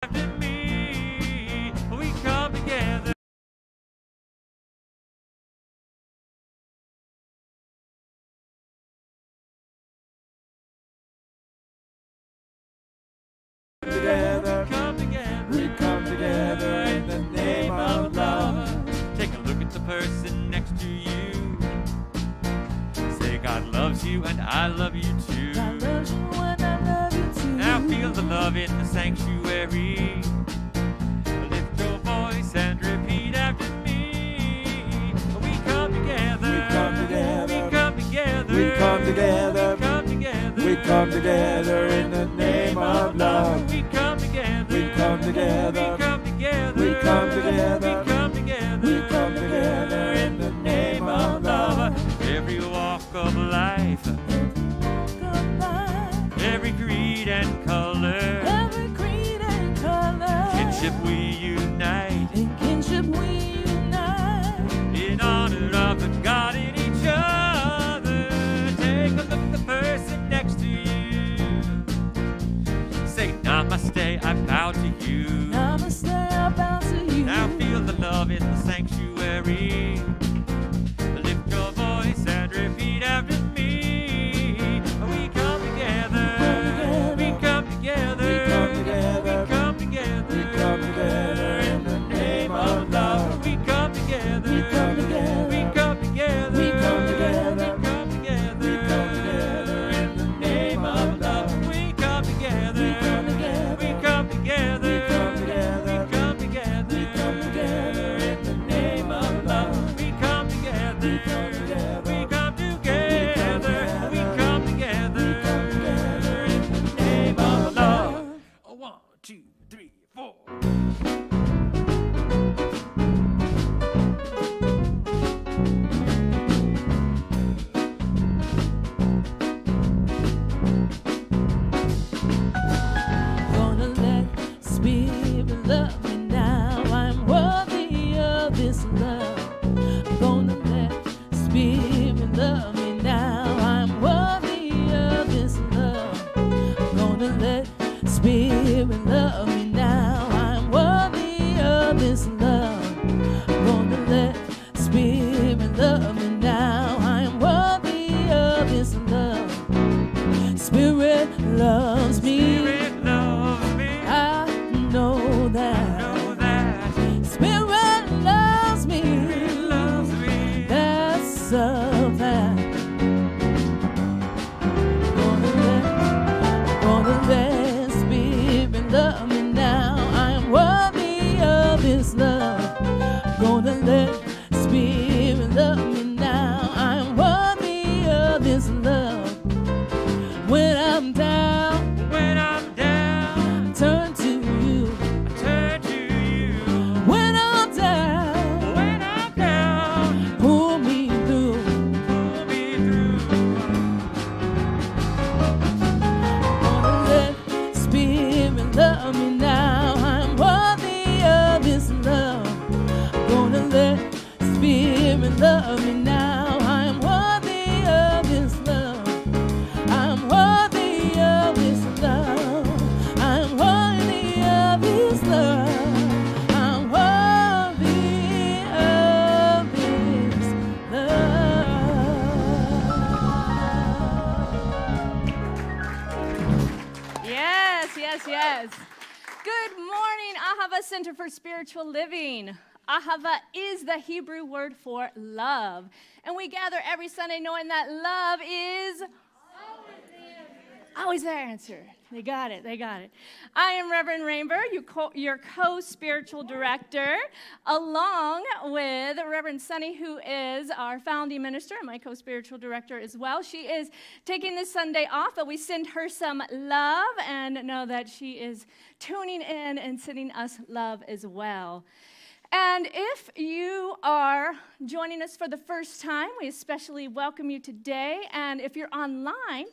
after me. We come together. Together, we come together in the name of love. Take a look at the person next to you. Say God loves you and I love you too. God loves you and I love you too. Now feel the love in the sanctuary. Lift your voice and repeat after me. We come together. We come together. We come together. We come together. We come together. We come together in the name of love. We come together. We come together. We come together. We come together. We come together. We come together in the name of love. Every walk of life, every creed and color, Every creed and color, kinship we unite, in kinship we unite. in honor of the God in each other. Take a look at the person next to you. Say namaste, I bow to you. Namaste, I bow to you. Now feel the love in the sanctuary. Lift your voice and repeat after me. We come together. We come together. We come together. We come together. We come together in the name of love. We come together. We come together. We come together. We come together. We come together. We come together in the name of love. We come together. We come together. We come together. We come together. We come together. We come together in the name of love. We come together. We come together. We come together. We come together. We come together in the Name of love. 1, 2, 3, 4. Gonna let Spirit love me now. I'm worthy of this love. Gonna let Spirit love me now. I'm worthy of this love. Gonna let Spirit love me now. I'm worthy of this love. Gonna let Spirit love me now. I'm worthy of this love. Spirit loves me. Spirit loves me. I know that. Know that. Spirit loves me. Spirit loves me. That's a fact. Gonna let Spirit love me now. I am worthy of His love. Gonna let Spirit love me now. I am worthy of His love. When I'm down, When I'm down, turn to you. I turn to you. When I'm down, When I'm down, pull me through. pull me through. Gonna let Spirit love me now. I'm worthy of His love. Gonna let Spirit love me now. I'm worthy of His love. I'm worthy of His love. I'm worthy of His love. I'm worthy of His love. Yes, yes, yes. Good morning, Ahava Center for Spiritual Living. Ahava is the Hebrew word for love. And we gather every Sunday knowing that love is always the answer. They got it. They got it. I am Reverend Rainbow, your co-spiritual director, along with Reverend Sunny, who is our founding minister and my co-spiritual director as well. She is taking this Sunday off, but we send her some love and know that she is tuning in and sending us love as well. And if you are joining us for the first time, we especially welcome you today. And if you're online,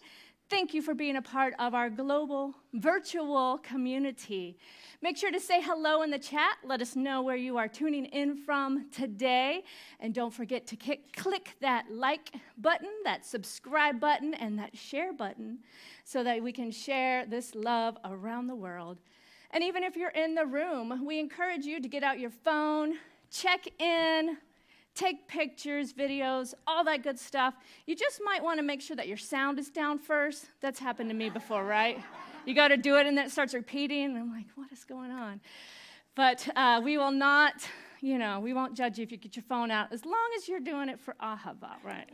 thank you for being a part of our global virtual community. Make sure to say hello in the chat. Let us know where you are tuning in from today. And don't forget to click that like button, that subscribe button, and that share button so that we can share this love around the world. And even if you're in the room, we encourage you to get out your phone, check in, take pictures, videos, all that good stuff. You just might want to make sure that your sound is down first. That's happened to me before, right? You got to do it, and then it starts repeating, and I'm like, what is going on? But we will not, we won't judge you if you get your phone out, as long as you're doing it for Ahava, right?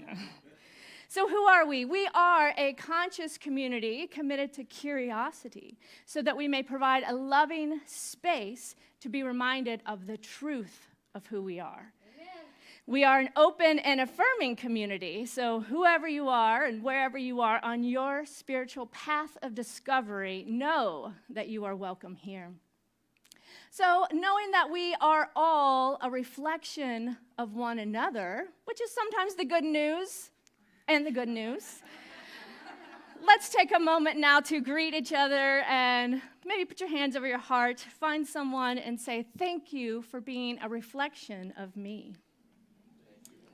So who are we? We are a conscious community committed to curiosity so that we may provide a loving space to be reminded of the truth of who we are. Amen. We are an open and affirming community, so whoever you are and wherever you are on your spiritual path of discovery, know that you are welcome here. So knowing that we are all a reflection of one another, which is sometimes the good news, and the good news. Let's take a moment now to greet each other and maybe put your hands over your heart, find someone and say, thank you for being a reflection of me.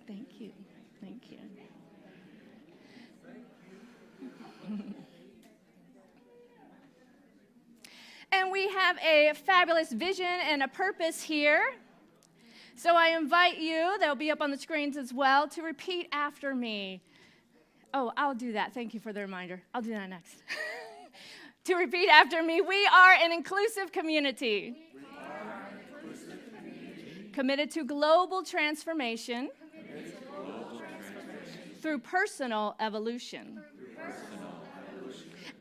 Thank you. Thank you. And we have a fabulous vision and a purpose here. So I invite you, they'll be up on the screens as well, to repeat after me. Oh, I'll do that. Thank you for the reminder. I'll do that next. To repeat after me, we are an inclusive community. Committed to global transformation. Through personal evolution.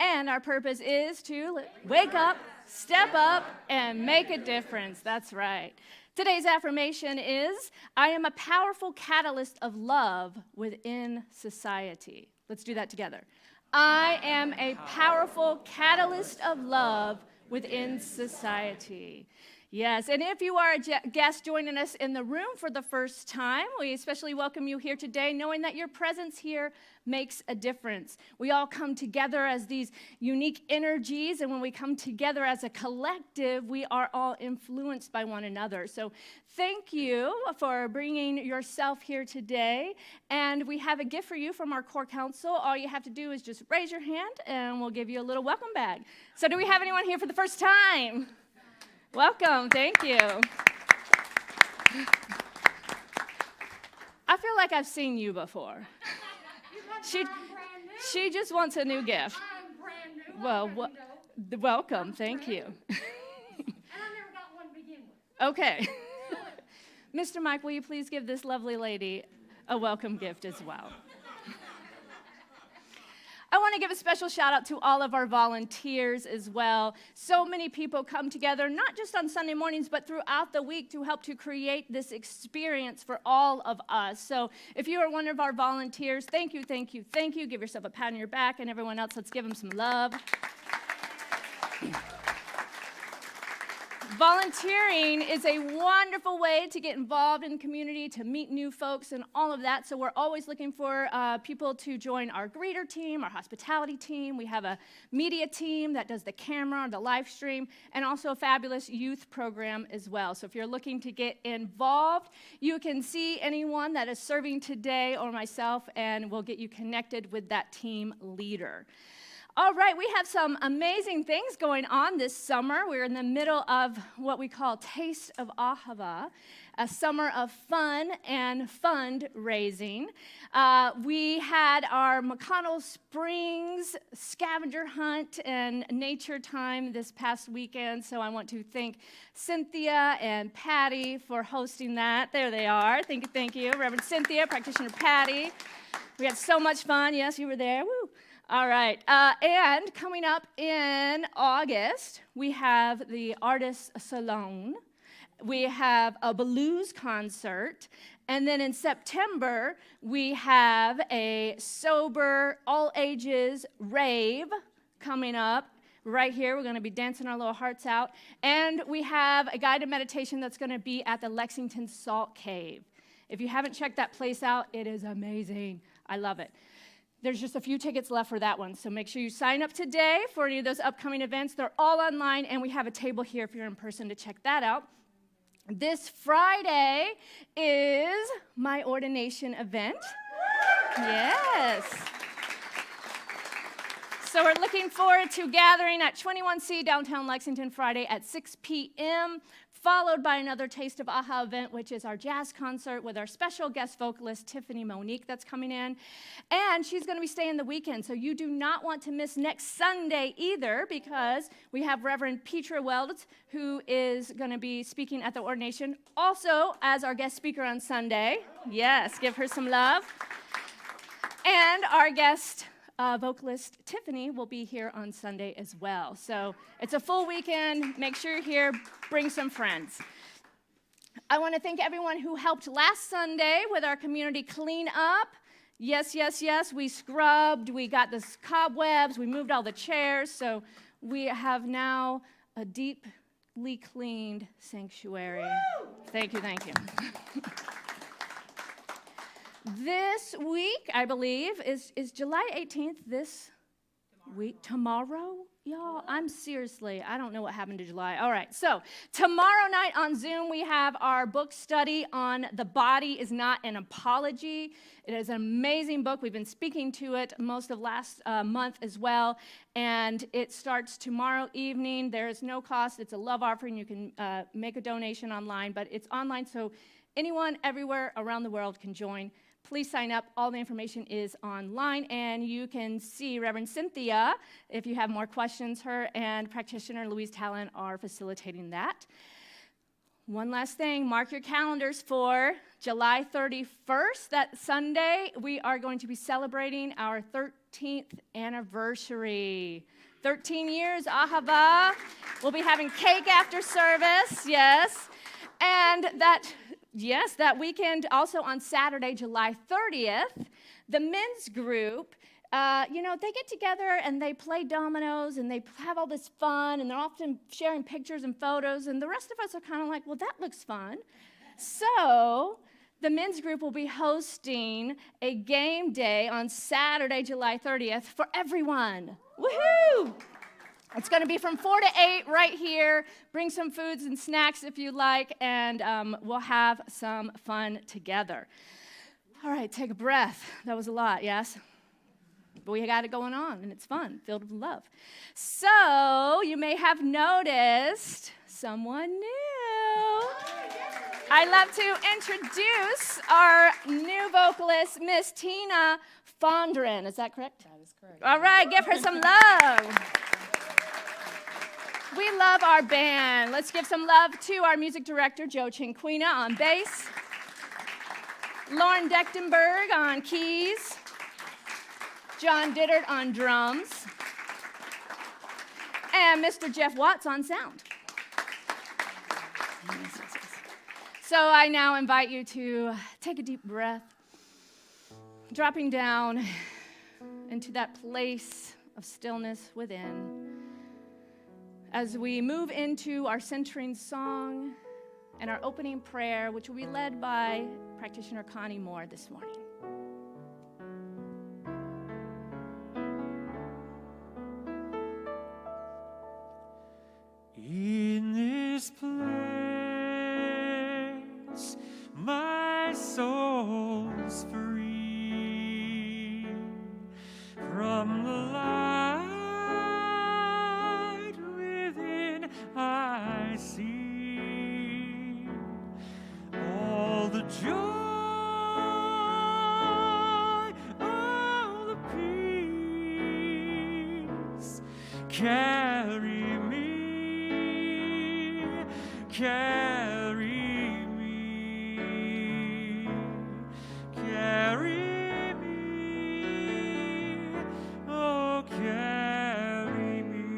And our purpose is to wake up, step up, and make a difference. That's right. Today's affirmation is, I am a powerful catalyst of love within society. Let's do that together. I am a powerful catalyst of love within society. Yes, and if you are a guest joining us in the room for the first time, we especially welcome you here today, knowing that your presence here makes a difference. We all come together as these unique energies, and when we come together as a collective, we are all influenced by one another. So thank you for bringing yourself here today, and we have a gift for you from our core council. All you have to do is just raise your hand, and we'll give you a little welcome bag. So do we have anyone here for the first time? Welcome, thank you. I feel like I've seen you before. She just wants a new gift. I'm brand new. Well, welcome, thank you. And I never got one to begin with. Okay. Mr. Mike, will you please give this lovely lady a welcome gift as well? I want to give a special shout out to all of our volunteers as well. So many people come together, not just on Sunday mornings, but throughout the week to help to create this experience for all of us. So if you are one of our volunteers, thank you, thank you, thank you. Give yourself a pat on your back, and everyone else, let's give them some love. Volunteering is a wonderful way to get involved in the community, to meet new folks and all of that. So we're always looking for people to join our greeter team, our hospitality team. We have a media team that does the camera, the live stream, and also a fabulous youth program as well. So if you're looking to get involved, you can see anyone that is serving today or myself, and we'll get you connected with that team leader. All right, we have some amazing things going on this summer. We're in the middle of what we call Taste of Ahava, a summer of fun and fundraising. We had our McConnell Springs scavenger hunt and nature time this past weekend, so I want to thank Cynthia and Patty for hosting that. There they are. Thank you, Reverend Cynthia, Practitioner Patty. We had so much fun. Yes, you were there. Woo. All right, and coming up in August, we have the Artists Salon. We have a blues concert. And then in September, we have a sober, all-ages rave coming up. Right here, we're going to be dancing our little hearts out. And we have a guided meditation that's going to be at the Lexington Salt Cave. If you haven't checked that place out, it is amazing. I love it. There's just a few tickets left for that one, so make sure you sign up today for any of those upcoming events. They're all online, and we have a table here if you're in person to check that out. This Friday is my ordination event. Yes. So we're looking forward to gathering at 21C downtown Lexington Friday at 6 p.m., followed by another Taste of Ahava event, which is our jazz concert with our special guest vocalist, Tiffany Monique, that's coming in. And she's going to be staying the weekend, so you do not want to miss next Sunday either, because we have Reverend Petra Welds, who is going to be speaking at the ordination, also as our guest speaker on Sunday. Yes, give her some love. And our guest vocalist Tiffany will be here on Sunday as well. So it's a full weekend. Make sure you're here. Bring some friends. I want to thank everyone who helped last Sunday with our community cleanup. Yes, yes, yes. We scrubbed. We got the cobwebs. We moved all the chairs. So we have now a deeply cleaned sanctuary. Woo! Thank you, thank you. This week, I believe, is July 18th this week? Tomorrow? Y'all, I don't know what happened to July. All right, so tomorrow night on Zoom, we have our book study on The Body is Not an Apology. It is an amazing book. We've been speaking to it most of last month as well, and it starts tomorrow evening. There is no cost. It's a love offering. You can make a donation online, but it's online, so anyone everywhere around the world can join. Please sign up. All the information is online, and you can see Reverend Cynthia if you have more questions. Her and practitioner Louise Talon are facilitating that. One last thing, mark your calendars for July 31st, that Sunday. We are going to be celebrating our 13th anniversary. 13 years, Ahava. We'll be having cake after service, yes. And that weekend, also on Saturday, July 30th, the men's group, they get together and they play dominoes and they have all this fun, and they're often sharing pictures and photos, and the rest of us are kind of like, well, that looks fun. So the men's group will be hosting a game day on Saturday, July 30th for everyone. Woohoo! It's going to be from 4 to 8 right here. Bring some foods and snacks if you like, and we'll have some fun together. All right, take a breath. That was a lot, yes? But we got it going on, and it's fun, filled with love. So you may have noticed someone new. I'd love to introduce our new vocalist, Miss Tina Fondren. Is that correct? That is correct. All right, give her some love. We love our band. Let's give some love to our music director, Joe Chinquina, on bass, Lauren Dechtenberg on keys, John Dittert on drums, and Mr. Jeff Watts on sound. So I now invite you to take a deep breath, dropping down into that place of stillness within, as we move into our centering song and our opening prayer, which will be led by practitioner Connie Moore this morning. In this place, my soul's free from the light within. I see all the joy, all the peace. Carry me. Carry me, carry me, oh, carry me.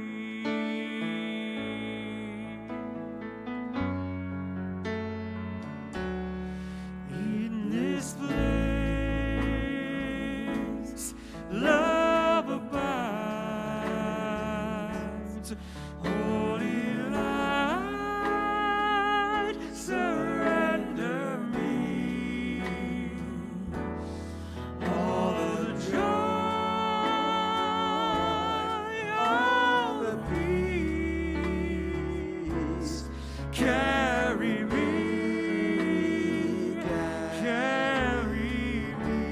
In this place, love abides, holy light, surrender me. All the joy, all the peace. Carry me, carry me,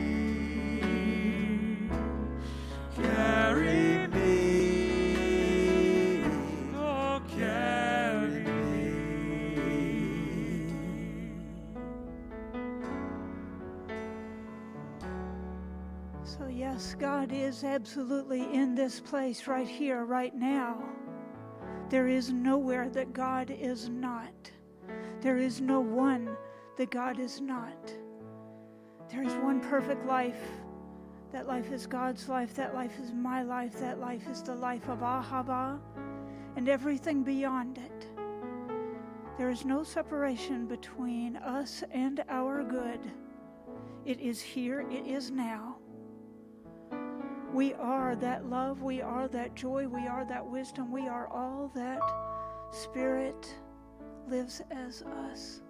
carry me. Yes, God is absolutely in this place right here, right now. There is nowhere that God is not. There is no one that God is not. There is one perfect life. That life is God's life. That life is my life. That life is the life of Ahava and everything beyond it. There is no separation between us and our good. It is here. It is now. We are that love. We are that joy. We are that wisdom. We are all that Spirit lives as us.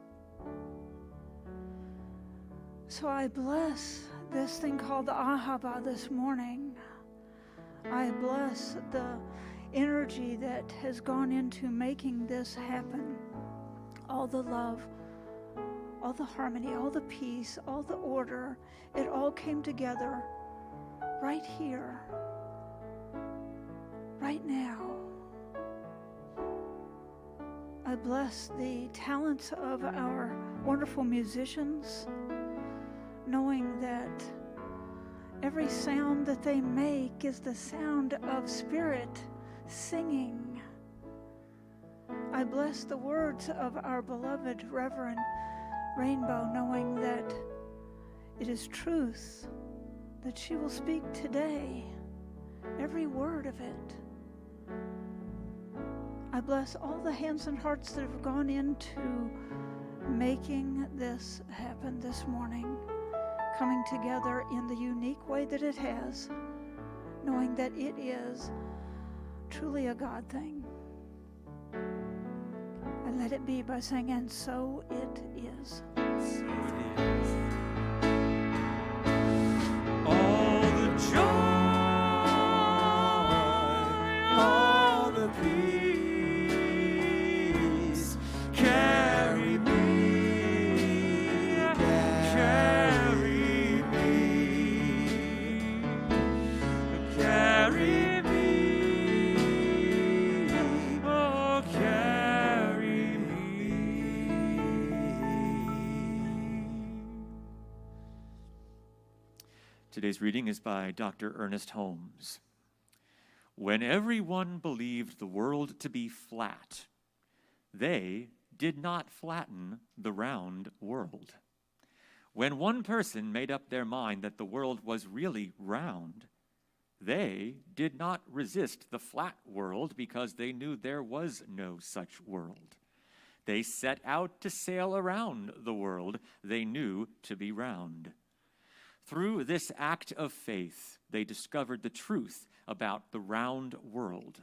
So I bless this thing called Ahava this morning. I bless the energy that has gone into making this happen. All the love, all the harmony, all the peace, all the order, it all came together right here, right now. I bless the talents of our wonderful musicians, knowing that every sound that they make is the sound of Spirit singing. I bless the words of our beloved Reverend Rainbow, knowing that it is truth that she will speak today, every word of it. I bless all the hands and hearts that have gone into making this happen this morning, coming together in the unique way that it has, knowing that it is truly a God thing. I let it be by saying, and so it is. So it is. All the joy, all the peace, carry me, carry me, carry me, oh, carry me. Today's reading is by Dr. Ernest Holmes. When everyone believed the world to be flat, they did not flatten the round world. When one person made up their mind that the world was really round, they did not resist the flat world because they knew there was no such world. They set out to sail around the world they knew to be round. Through this act of faith, they discovered the truth about the round world.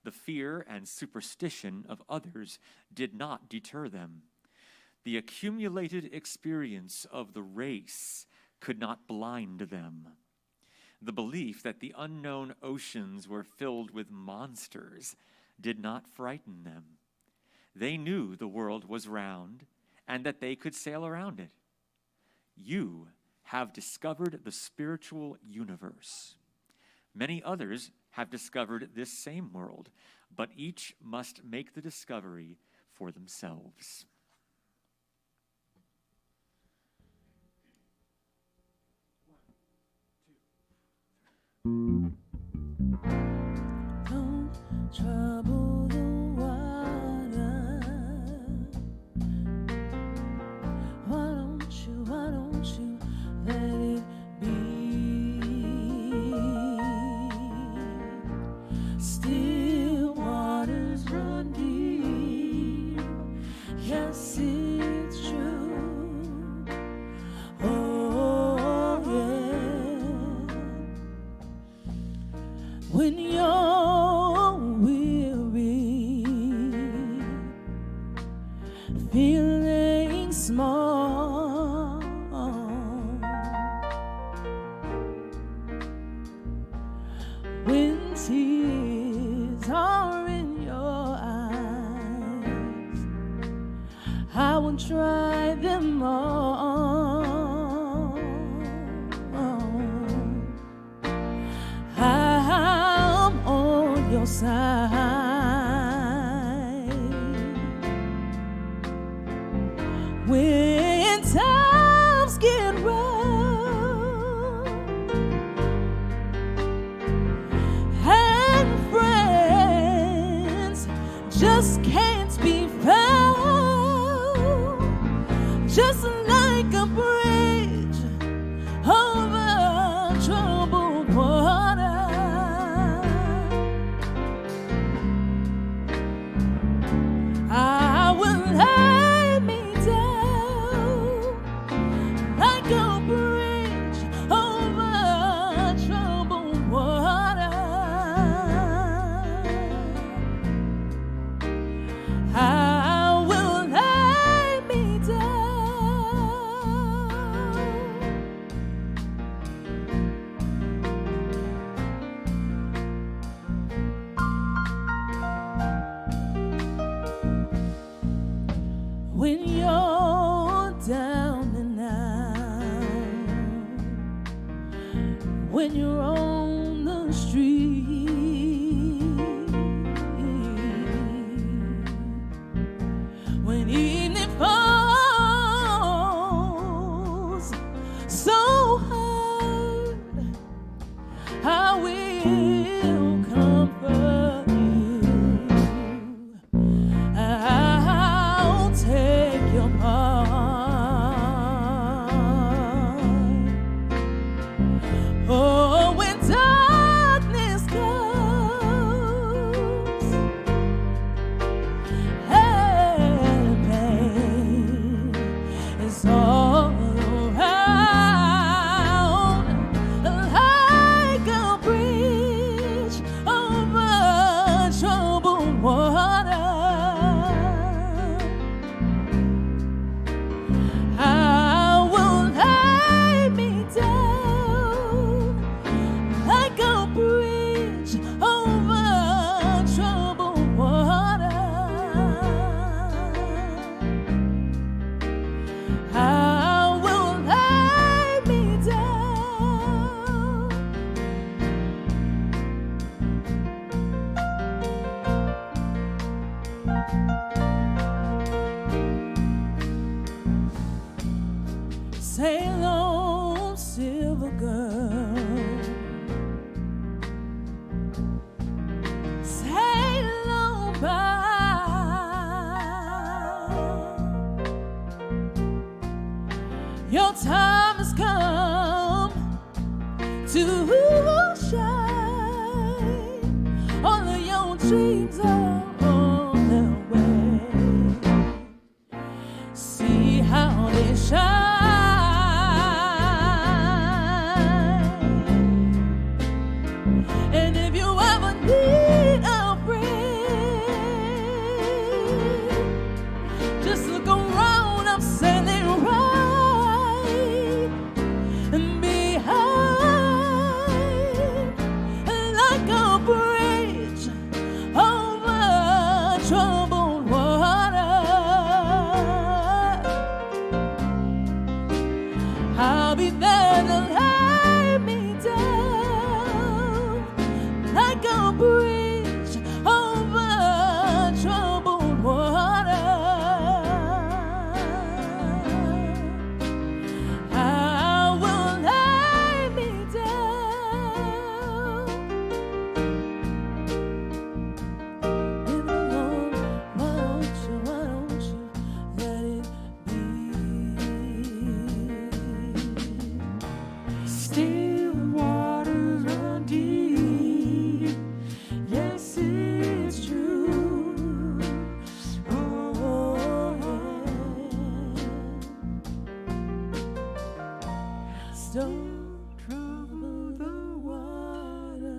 The fear and superstition of others did not deter them. The accumulated experience of the race could not blind them. The belief that the unknown oceans were filled with monsters did not frighten them. They knew the world was round and that they could sail around it. You have discovered the spiritual universe. Many others have discovered this same world, but each must make the discovery for themselves. Don't trouble the water. Why don't you let it be? Still waters run deep. Yes, it's true. Oh, yeah. When you're weary, feeling small, when tears are in your eyes, I will dry them all. I'm on your side. When times get rough, when you're down and out, when you're on the street, when evening falls so hard, I will comfort you. I'll take your part. Oh, when darkness comes and pain is all around, like a bridge over troubled water, I will lay me down like a bridge over troubled water. I will lay me down. Sail on, silver girl. Sail on by. Your time has come to shine. All of your dreams are on their way. See how they shine. And if you ever need a friend, just look around, I'm standing right behind, like a bridge over troubled water. I'll be there to lay me down, like a bridge over troubled water. I will lay me down. Leave it alone. Why don't you let it be? Still waters run deep. Yes, it's true. Oh, yeah. Don't trouble the water.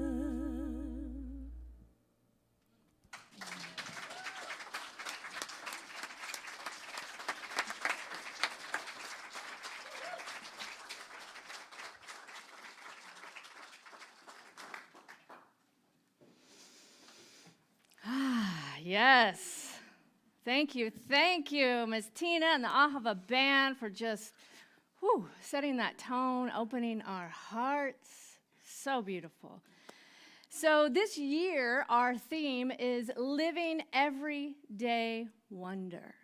Yes. Thank you, Ms. Tina and the Ahava Band for just setting that tone, opening our hearts. So beautiful. So this year, our theme is Living Everyday Wonder.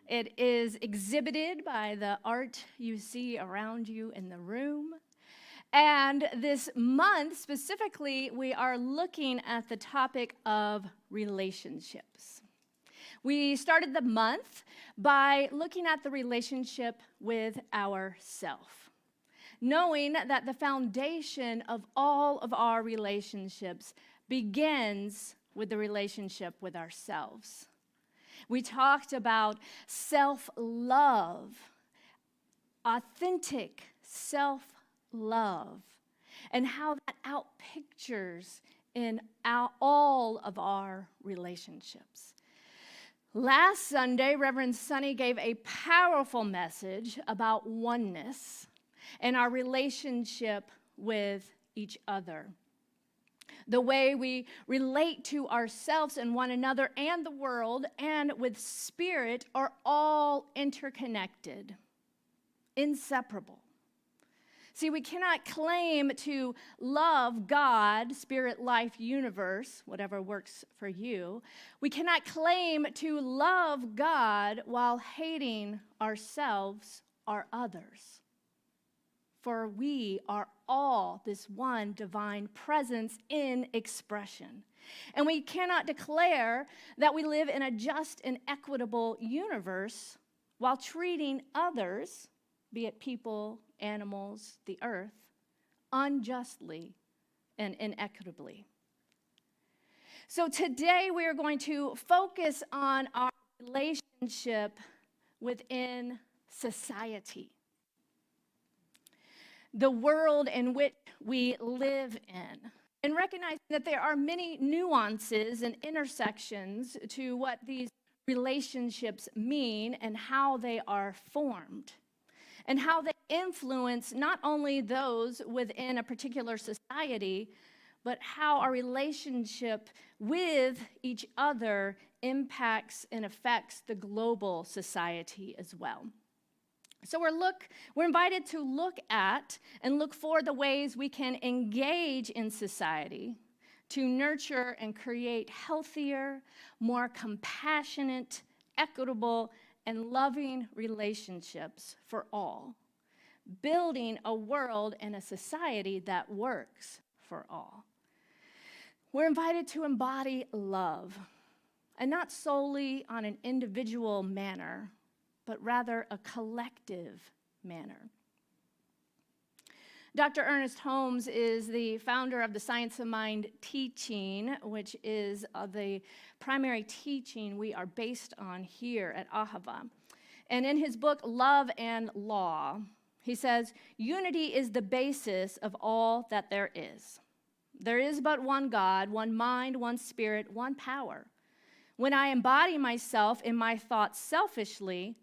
It is exhibited by the art you see around you in the room. And this month, specifically, we are looking at the topic of relationships. We started the month by looking at the relationship with ourself, knowing that the foundation of all of our relationships begins with the relationship with ourselves. We talked about self-love, authentic self-love, and how that outpictures in all of our relationships. Last Sunday, Reverend Sonny gave a powerful message about oneness and our relationship with each other. The way we relate to ourselves and one another and the world and with spirit are all interconnected, inseparable. See, we cannot claim to love God, spirit, life, universe, whatever works for you. We cannot claim to love God while hating ourselves or others. For we are all this one divine presence in expression. And we cannot declare that we live in a just and equitable universe while treating others, be it people, animals, the earth, unjustly and inequitably. So today we are going to focus on our relationship within society, the world in which we live in, and recognizing that there are many nuances and intersections to what these relationships mean and how they are formed, and how they influence not only those within a particular society, but how our relationship with each other impacts and affects the global society as well. So we're invited to look at and look for the ways we can engage in society to nurture and create healthier, more compassionate, equitable, and loving relationships for all, building a world and a society that works for all. We're invited to embody love, and not solely on an individual manner, but rather a collective manner. Dr. Ernest Holmes is the founder of the Science of Mind teaching, which is the primary teaching we are based on here at Ahava. And in his book, Love and Law, he says, unity is the basis of all that there is. There is but one God, one mind, one spirit, one power. When I embody myself in my thoughts selfishly,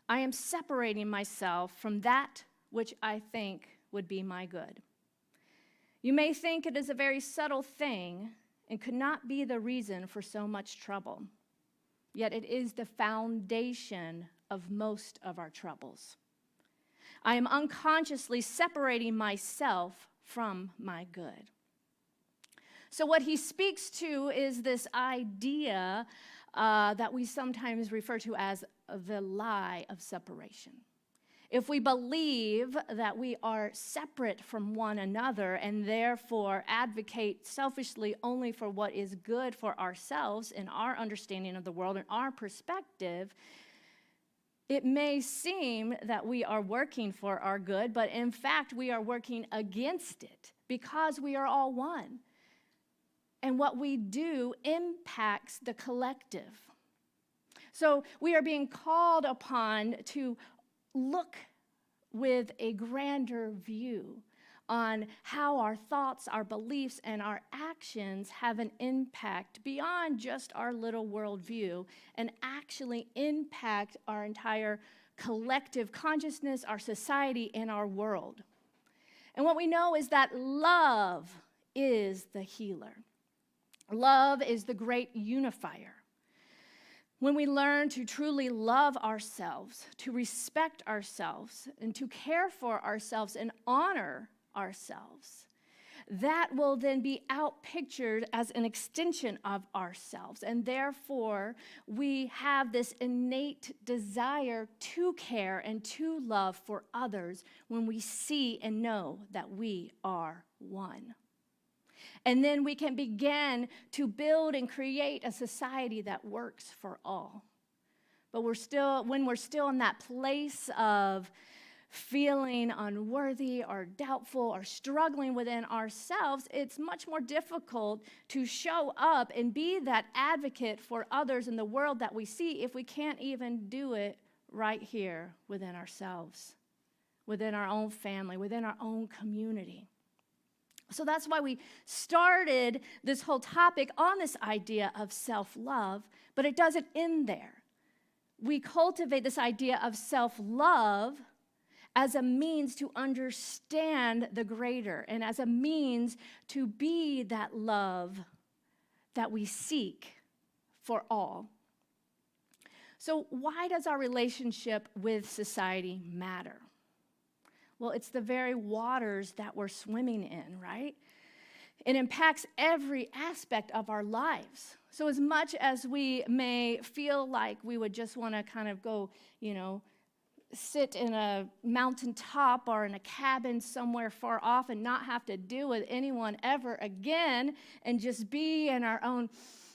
I am separating myself from that which I think would be my good. You may think it is a very subtle thing and could not be the reason for so much trouble. Yet it is the foundation of most of our troubles. I am unconsciously separating myself from my good. So what he speaks to is this idea that we sometimes refer to as the lie of separation. If we believe that we are separate from one another and therefore advocate selfishly only for what is good for ourselves and our understanding of the world and our perspective, it may seem that we are working for our good, but in fact we are working against it because we are all one. And what we do impacts the collective. So we are being called upon to look with a grander view on how our thoughts, our beliefs, and our actions have an impact beyond just our little worldview and actually impact our entire collective consciousness, our society, and our world. And what we know is that love is the healer. Love is the great unifier. When we learn to truly love ourselves, to respect ourselves, and to care for ourselves and honor ourselves, that will then be outpictured as an extension of ourselves. And therefore, we have this innate desire to care and to love for others when we see and know that we are one. And then we can begin to build and create a society that works for all. But when we're still in that place of feeling unworthy or doubtful or struggling within ourselves, it's much more difficult to show up and be that advocate for others in the world that we see if we can't even do it right here within ourselves, within our own family, within our own community. So that's why we started this whole topic on this idea of self-love, but it doesn't end there. We cultivate this idea of self-love as a means to understand the greater and as a means to be that love that we seek for all. So why does our relationship with society matter? Well, it's the very waters that we're swimming in, right? It impacts every aspect of our lives. So as much as we may feel like we would just want to kind of go, sit in a mountaintop or in a cabin somewhere far off and not have to deal with anyone ever again and just be in our own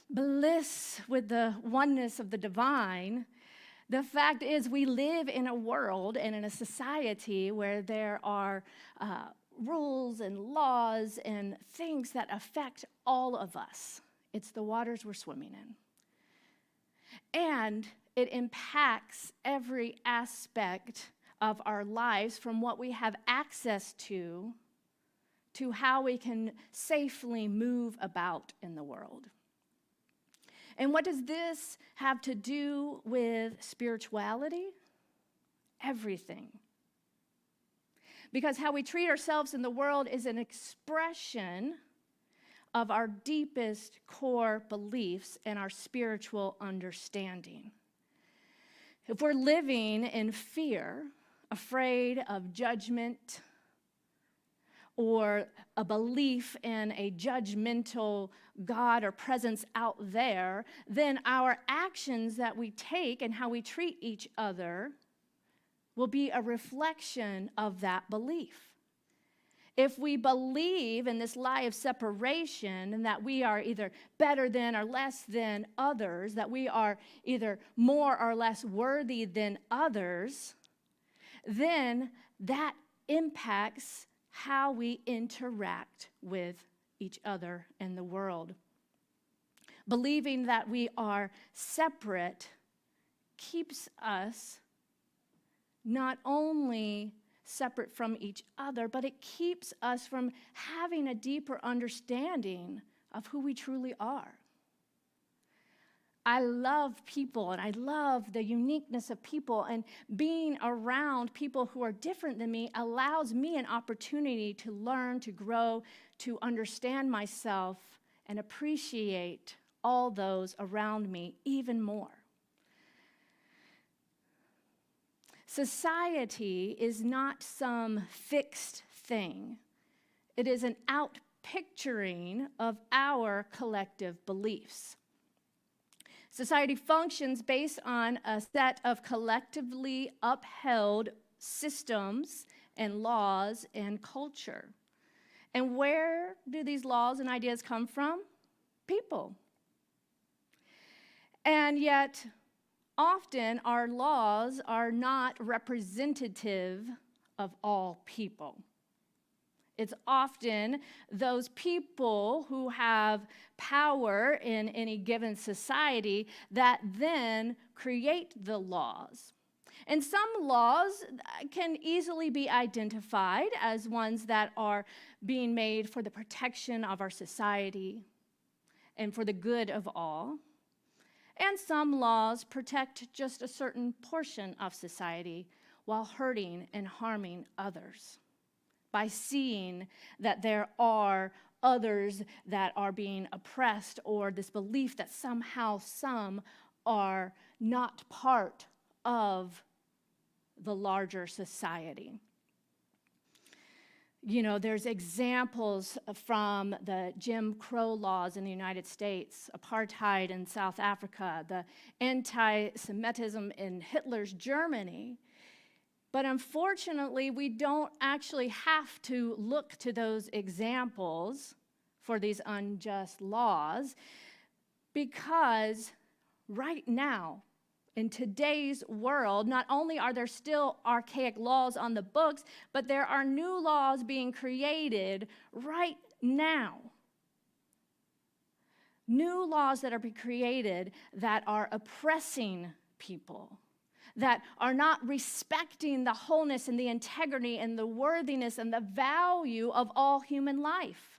bliss with the oneness of the divine, the fact is we live in a world and in a society where there are rules and laws and things that affect all of us. It's the waters we're swimming in. And it impacts every aspect of our lives, from what we have access to how we can safely move about in the world. And what does this have to do with spirituality? Everything. Because how we treat ourselves in the world is an expression of our deepest core beliefs and our spiritual understanding. If we're living in fear, afraid of judgment, or a belief in a judgmental God or presence out there, then our actions that we take and how we treat each other will be a reflection of that belief. If we believe in this lie of separation and that we are either better than or less than others, that we are either more or less worthy than others, then that impacts how we interact with each other in the world. Believing that we are separate keeps us not only separate from each other, but it keeps us from having a deeper understanding of who we truly are. I love people, and I love the uniqueness of people, and being around people who are different than me allows me an opportunity to learn, to grow, to understand myself, and appreciate all those around me even more. Society is not some fixed thing. It is an outpicturing of our collective beliefs. Society functions based on a set of collectively upheld systems and laws and culture. And where do these laws and ideas come from? People. And yet, often our laws are not representative of all people. It's often those people who have power in any given society that then create the laws. And some laws can easily be identified as ones that are being made for the protection of our society and for the good of all. And some laws protect just a certain portion of society while hurting and harming others, by seeing that there are others that are being oppressed, or this belief that somehow some are not part of the larger society. There's examples from the Jim Crow laws in the United States, apartheid in South Africa, the anti-Semitism in Hitler's Germany. But unfortunately, we don't actually have to look to those examples for these unjust laws, because right now, in today's world, not only are there still archaic laws on the books, but there are new laws being created right now. New laws that are being created that are oppressing people, that are not respecting the wholeness and the integrity and the worthiness and the value of all human life.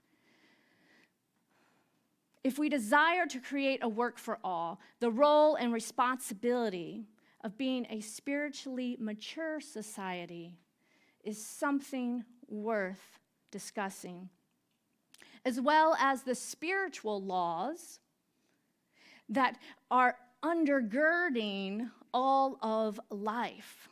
If we desire to create a work for all, the role and responsibility of being a spiritually mature society is something worth discussing, as well as the spiritual laws that are undergirding all of life.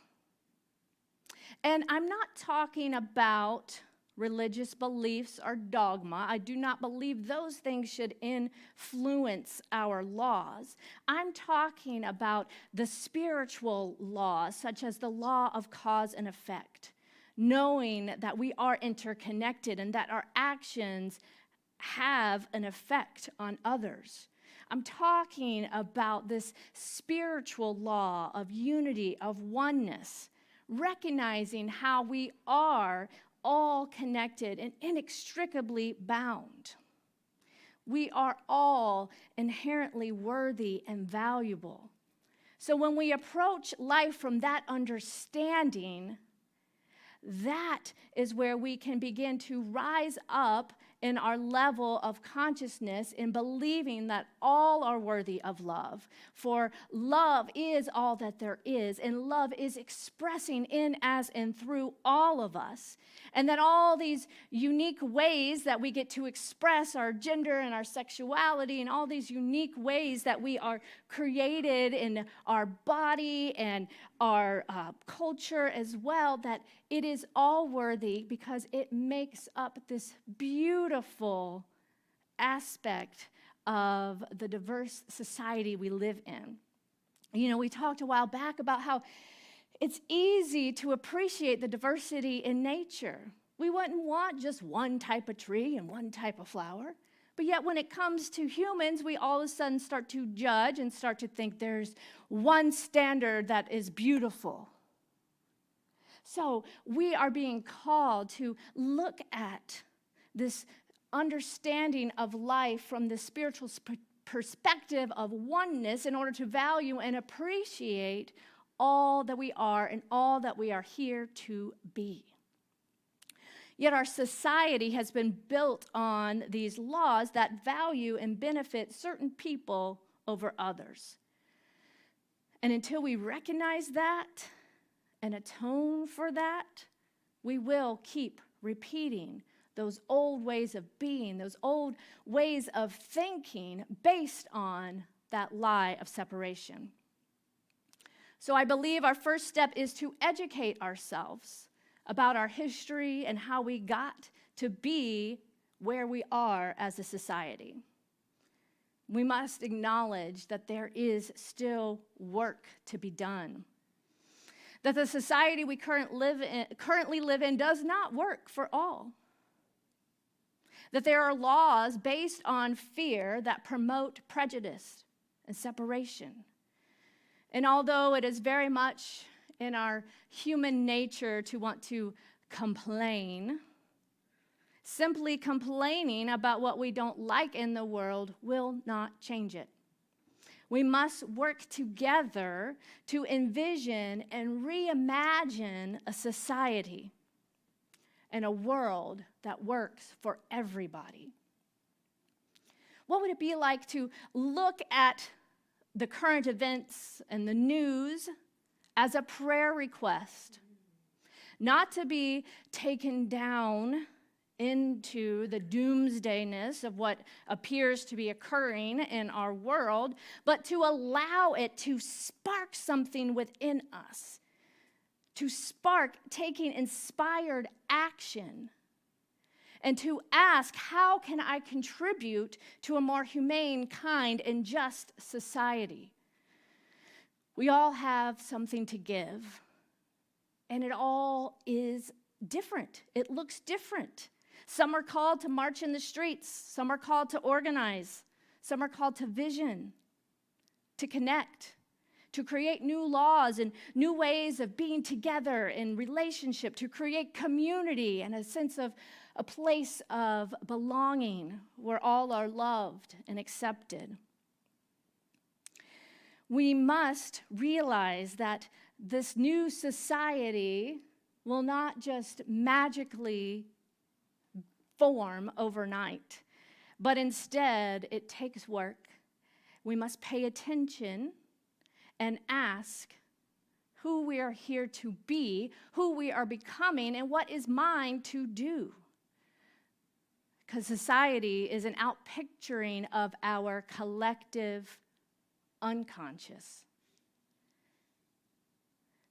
And I'm not talking about religious beliefs or dogma. I do not believe those things should influence our laws. I'm talking about the spiritual laws, such as the law of cause and effect, knowing that we are interconnected and that our actions have an effect on others. I'm talking about this spiritual law of unity, of oneness, recognizing how we are all connected and inextricably bound. We are all inherently worthy and valuable. So when we approach life from that understanding, that is where we can begin to rise up in our level of consciousness in believing that all are worthy of love. For love is all that there is, and love is expressing in, as, and through all of us. And that all these unique ways that we get to express our gender and our sexuality and all these unique ways that we are created in our body and our culture as well, that it is all worthy because it makes up this beautiful aspect of the diverse society we live in. You know, we talked a while back about how it's easy to appreciate the diversity in nature. We wouldn't want just one type of tree and one type of flower. But yet when it comes to humans, we all of a sudden start to judge and start to think there's one standard that is beautiful. So we are being called to look at this understanding of life from the spiritual perspective of oneness in order to value and appreciate all that we are and all that we are here to be. Yet our society has been built on these laws that value and benefit certain people over others. And until we recognize that and atone for that, we will keep repeating those old ways of being, those old ways of thinking based on that lie of separation. So I believe our first step is to educate ourselves about our history and how we got to be where we are as a society. We must acknowledge that there is still work to be done. That the society we currently live in does not work for all. That there are laws based on fear that promote prejudice and separation. And although it is very much in our human nature to want to complain, simply complaining about what we don't like in the world will not change it. We must work together to envision and reimagine a society and a world that works for everybody. What would it be like to look at the current events and the news as a prayer request, not to be taken down into the doomsdayness of what appears to be occurring in our world, but to allow it to spark something within us, to spark taking inspired action, and to ask, how can I contribute to a more humane, kind, and just society? We all have something to give, and it all is different. It looks different. Some are called to march in the streets. Some are called to organize. Some are called to vision, to connect, to create new laws and new ways of being together in relationship, to create community and a sense of a place of belonging where all are loved and accepted. We must realize that this new society will not just magically form overnight, but instead it takes work. We must pay attention and ask, who we are here to be, who we are becoming, and what is mine to do. Because society is an outpicturing of our collective unconscious.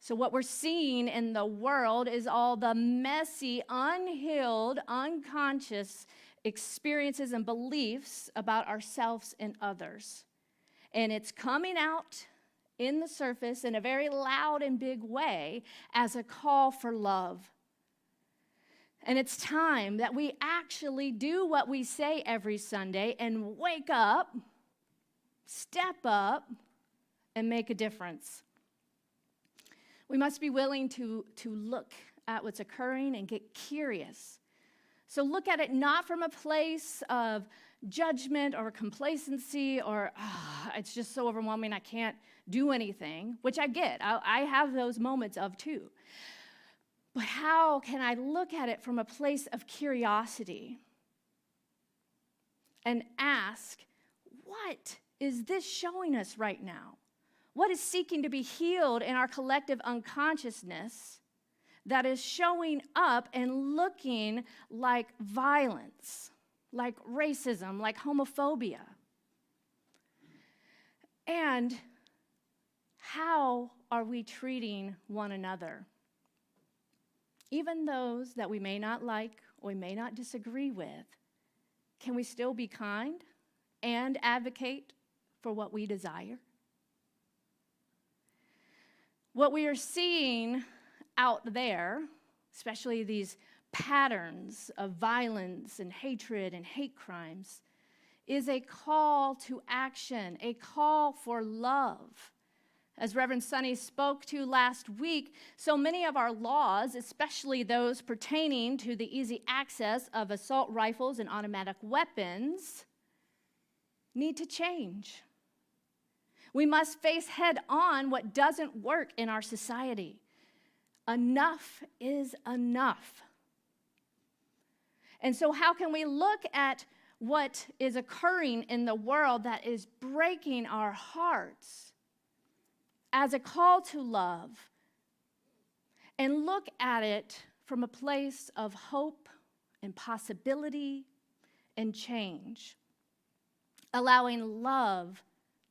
So what we're seeing in the world is all the messy, unhealed, unconscious experiences and beliefs about ourselves and others. And it's coming out in the surface in a very loud and big way as a call for love. And it's time that we actually do what we say every Sunday and wake up, step up, and make a difference. We must be willing to look at what's occurring and get curious. So look at it not from a place of judgment or complacency or, it's just so overwhelming, I can't do anything, which I get. I have those moments of too. But how can I look at it from a place of curiosity and ask, what is this showing us right now? What is seeking to be healed in our collective unconsciousness that is showing up and looking like violence, like racism, like homophobia? And how are we treating one another? Even those that we may not like or we may not disagree with, can we still be kind and advocate for what we desire? What we are seeing out there, especially these patterns of violence and hatred and hate crimes, is a call to action, a call for love. As Reverend Sonny spoke to last week, so many of our laws, especially those pertaining to the easy access of assault rifles and automatic weapons, need to change. We must face head on what doesn't work in our society. Enough is enough. And so how can we look at what is occurring in the world that is breaking our hearts as a call to love and look at it from a place of hope and possibility and change, allowing love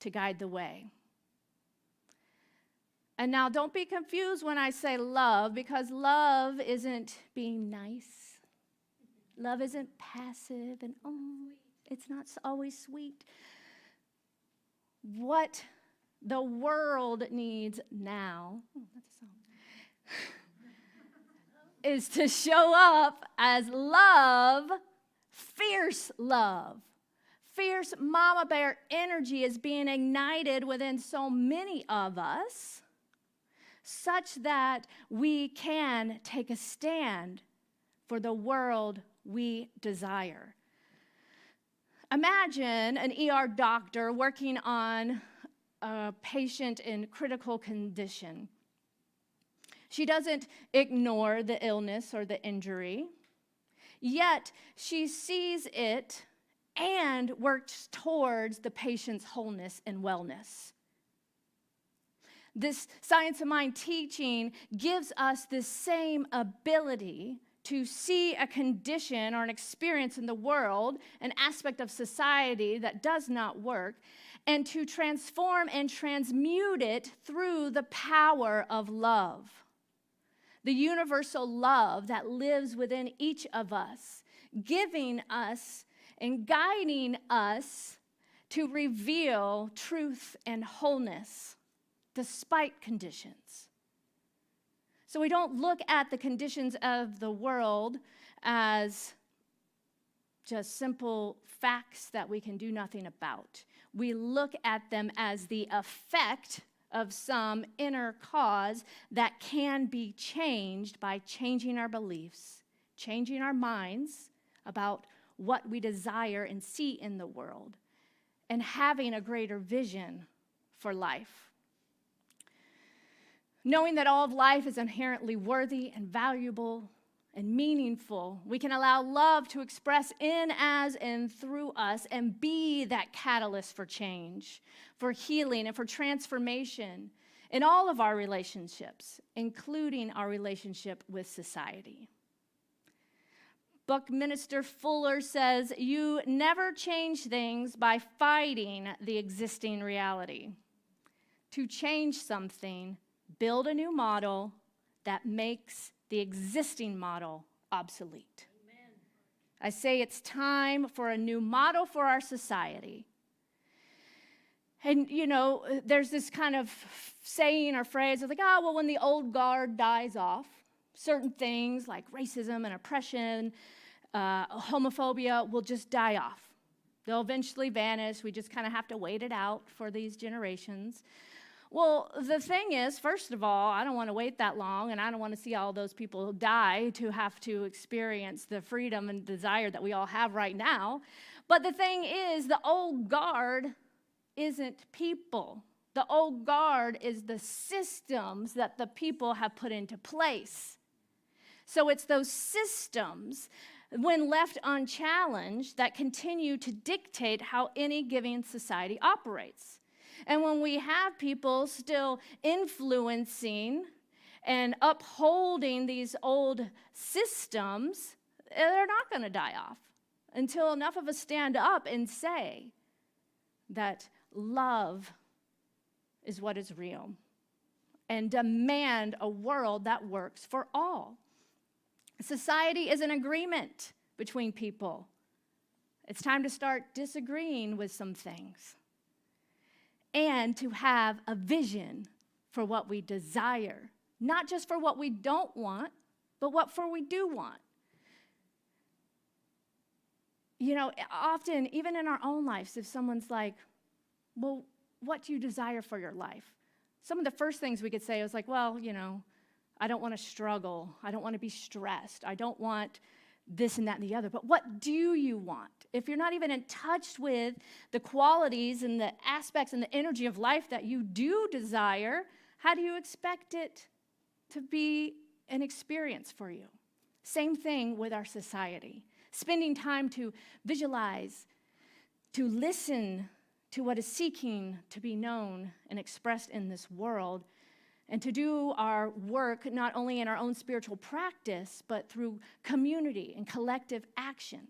to guide the way? And now don't be confused when I say love, because love isn't being nice. Love isn't passive and, it's not always sweet. What the world needs now is to show up as love, fierce love. Fierce mama bear energy is being ignited within so many of us, such that we can take a stand for the world we desire. Imagine an ER doctor working on a patient in critical condition. She doesn't ignore the illness or the injury, yet she sees it and works towards the patient's wholeness and wellness. This Science of Mind teaching gives us this same ability to see a condition or an experience in the world, an aspect of society that does not work, and to transform and transmute it through the power of love. The universal love that lives within each of us, giving us and guiding us to reveal truth and wholeness despite conditions. So we don't look at the conditions of the world as just simple facts that we can do nothing about. We look at them as the effect of some inner cause that can be changed by changing our beliefs, changing our minds about what we desire and see in the world, and having a greater vision for life. Knowing that all of life is inherently worthy and valuable and meaningful, we can allow love to express in, as, and through us and be that catalyst for change, for healing, and for transformation. in all of our relationships, including our relationship with society. Buckminster Fuller says, "You never change things by fighting the existing reality. To change something, build a new model that makes the existing model obsolete." Amen. I say it's time for a new model for our society. And, you know, there's this kind of saying or phrase of like, oh, well, when the old guard dies off, certain things like racism and oppression, homophobia will just die off. They'll eventually vanish. We just kind of have to wait it out for these generations. Well, the thing is, first of all, I don't want to wait that long, and I don't want to see all those people die to have to experience the freedom and desire that we all have right now. But the thing is, the old guard isn't people. The old guard is the systems that the people have put into place. So it's those systems, when left unchallenged, that continue to dictate how any given society operates. And when we have people still influencing and upholding these old systems, they're not going to die off until enough of us stand up and say that love is what is real and demand a world that works for all. Society is an agreement between people. It's time to start disagreeing with some things and to have a vision for what we desire, not just for what we don't want, but what for we do want. You know, often, even in our own lives, if someone's like, well, what do you desire for your life? Some of the first things we could say is like, well, you know, I don't want to struggle. I don't want to be stressed. I don't want this and that and the other. But what do you want? If you're not even in touch with the qualities and the aspects and the energy of life that you do desire, how do you expect it to be an experience for you? Same thing with our society. Spending time to visualize, to listen to what is seeking to be known and expressed in this world, and to do our work not only in our own spiritual practice, but through community and collective action.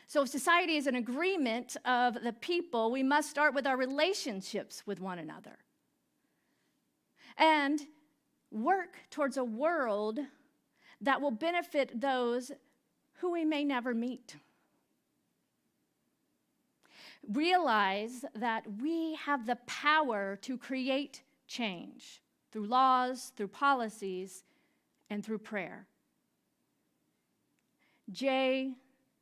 So if society is an agreement of the people, we must start with our relationships with one another and work towards a world that will benefit those who we may never meet. Realize that we have the power to create change through laws, through policies, and through prayer. J.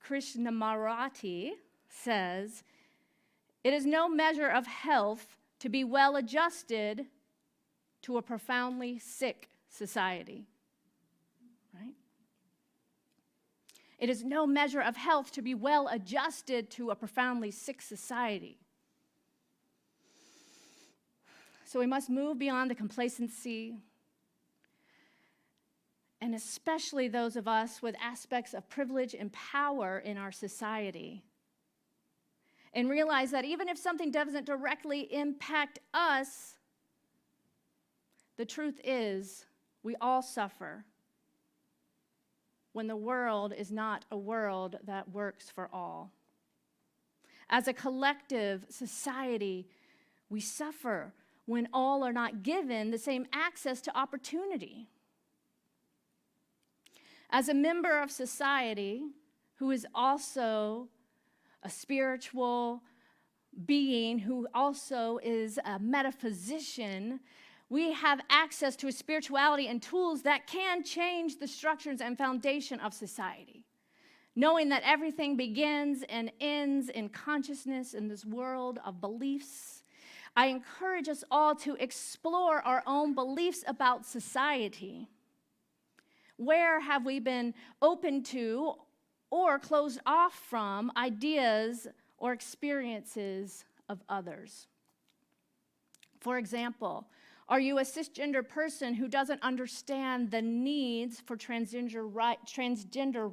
Krishnamurti says, "It is no measure of health to be well adjusted to a profoundly sick society." Right? It is no measure of health to be well adjusted to a profoundly sick society. So we must move beyond the complacency, and especially those of us with aspects of privilege and power in our society, and realize that even if something doesn't directly impact us, the truth is we all suffer when the world is not a world that works for all. As a collective society, we suffer when all are not given the same access to opportunity. As a member of society who is also a spiritual being, who also is a metaphysician, we have access to a spirituality and tools that can change the structures and foundation of society. Knowing that everything begins and ends in consciousness in this world of beliefs, I encourage us all to explore our own beliefs about society. Where have we been open to or closed off from ideas or experiences of others? For example, are you a cisgender person who doesn't understand the needs for transgender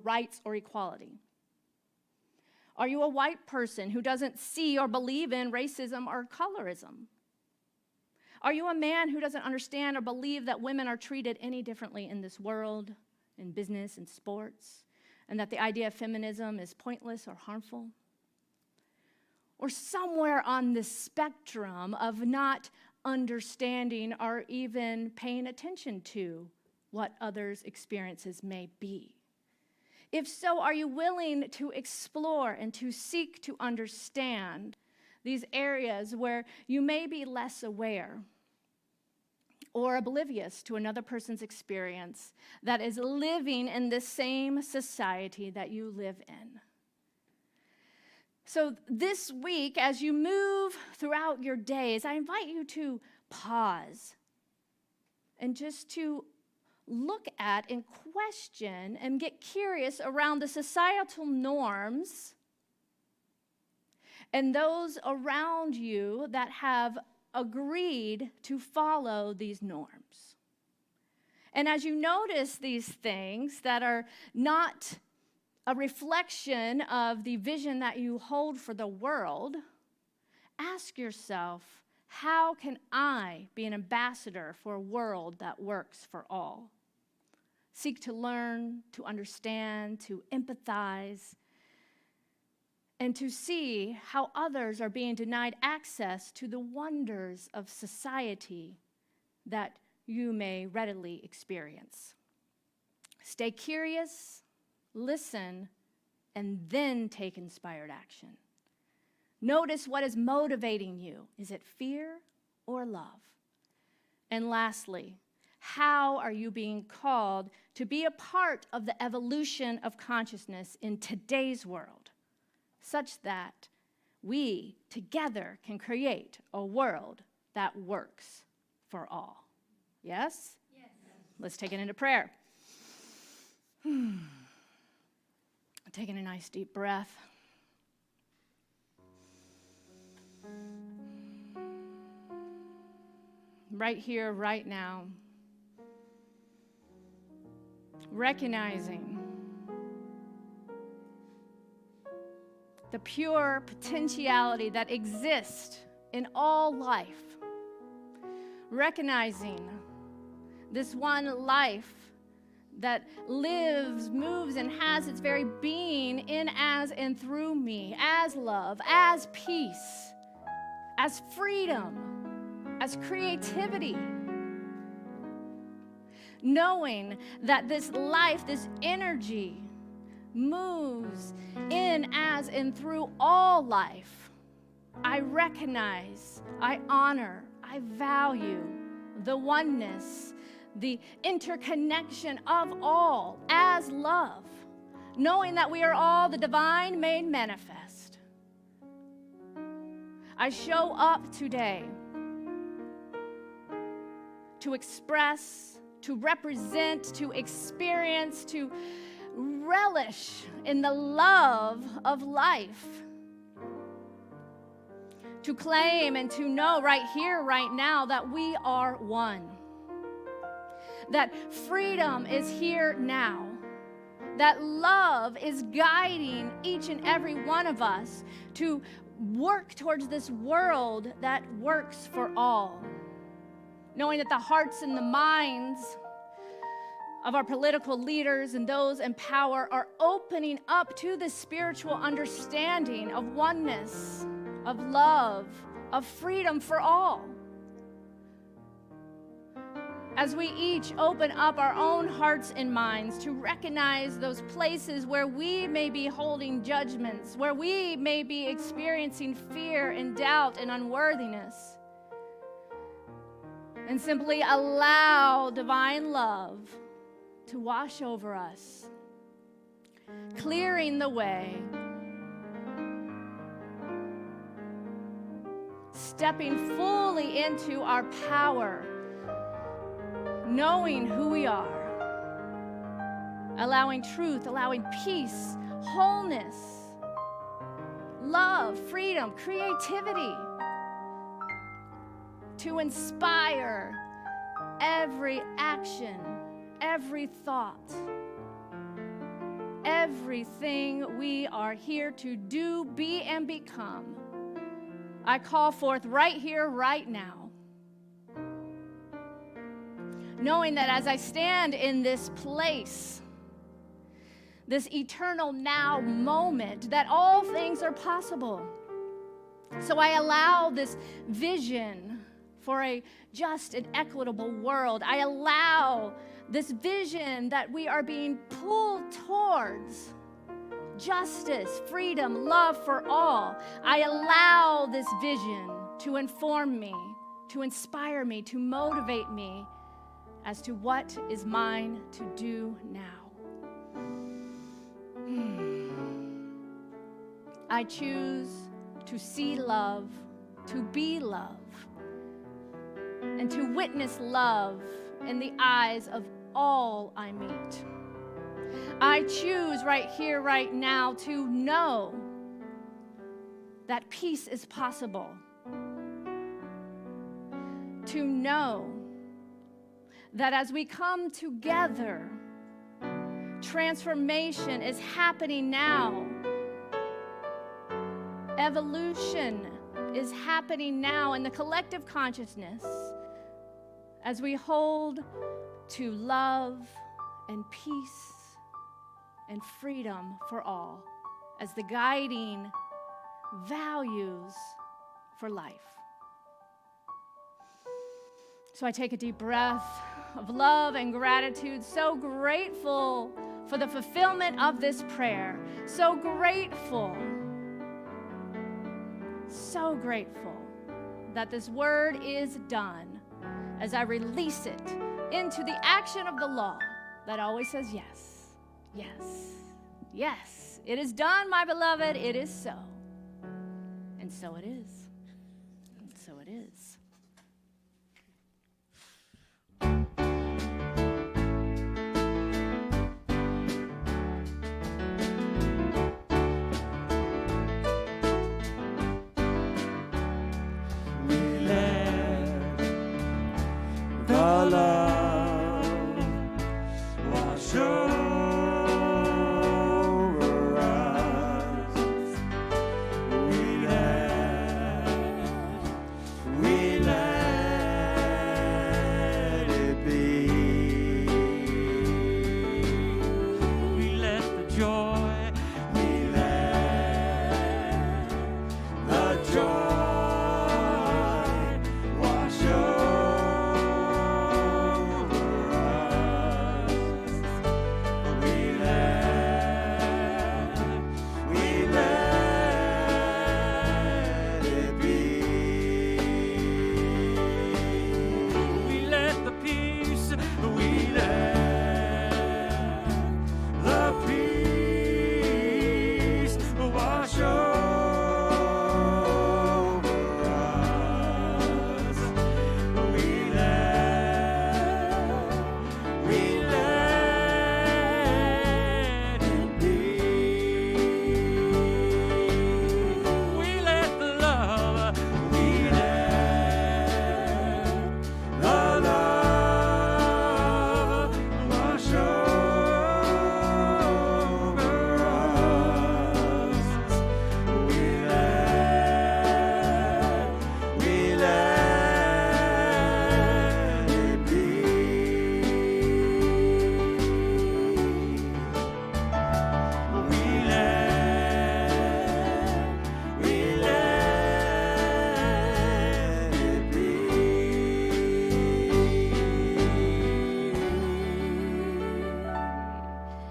rights or equality? Are you a white person who doesn't see or believe in racism or colorism? Are you a man who doesn't understand or believe that women are treated any differently in this world, in business and sports, and that the idea of feminism is pointless or harmful? Or somewhere on this spectrum of not understanding or even paying attention to what others' experiences may be? If so, are you willing to explore and to seek to understand these areas where you may be less aware or oblivious to another person's experience that is living in the same society that you live in? So this week, as you move throughout your days, I invite you to pause and just to look at and question and get curious around the societal norms and those around you that have agreed to follow these norms. And as you notice these things that are not a reflection of the vision that you hold for the world, ask yourself, how can I be an ambassador for a world that works for all? Seek to learn, to understand, to empathize, and to see how others are being denied access to the wonders of society that you may readily experience. Stay curious, listen, and then take inspired action. Notice what is motivating you. Is it fear or love? And lastly, how are you being called to be a part of the evolution of consciousness in today's world, such that we together can create a world that works for all? Yes? Yes. Let's take it into prayer. Taking a nice deep breath. Right here, right now. Recognizing the pure potentiality that exists in all life. Recognizing this one life that lives, moves, and has its very being in, as, and through me, as love, as peace, as freedom, as creativity. Knowing that this life, this energy, moves in, as, and through all life, I recognize, I honor, I value the oneness, the interconnection of all as love, knowing that we are all the divine made manifest. I show up today to express, to represent, to experience, to relish in the love of life, to claim and to know right here, right now, that we are one. That freedom is here now. That love is guiding each and every one of us to work towards this world that works for all. Knowing that the hearts and the minds of our political leaders and those in power are opening up to the spiritual understanding of oneness, of love, of freedom for all. As we each open up our own hearts and minds to recognize those places where we may be holding judgments, where we may be experiencing fear and doubt and unworthiness, and simply allow divine love to wash over us, clearing the way, stepping fully into our power, knowing who we are, allowing truth, allowing peace, wholeness, love, freedom, creativity to inspire every action, every thought, everything we are here to do, be, and become. I call forth right here, right now. knowing that as I stand in this place, this eternal now moment, that all things are possible. So I allow this vision for a just and equitable world. I allow this vision that we are being pulled towards justice, freedom, love for all. I allow this vision to inform me, to inspire me, to motivate me as to what is mine to do now. I choose to see love, to be love, and to witness love in the eyes of all I meet. I choose right here, right now, to know that peace is possible. To know that as we come together, transformation is happening now. Evolution is happening now in the collective consciousness as we hold to love and peace and freedom for all as the guiding values for life. So I take a deep breath of love and gratitude, so grateful for the fulfillment of this prayer, so grateful that this word is done as I release it into the action of the law that always says yes, yes, yes. It is done, my beloved. It is so. And so it is. And so it is.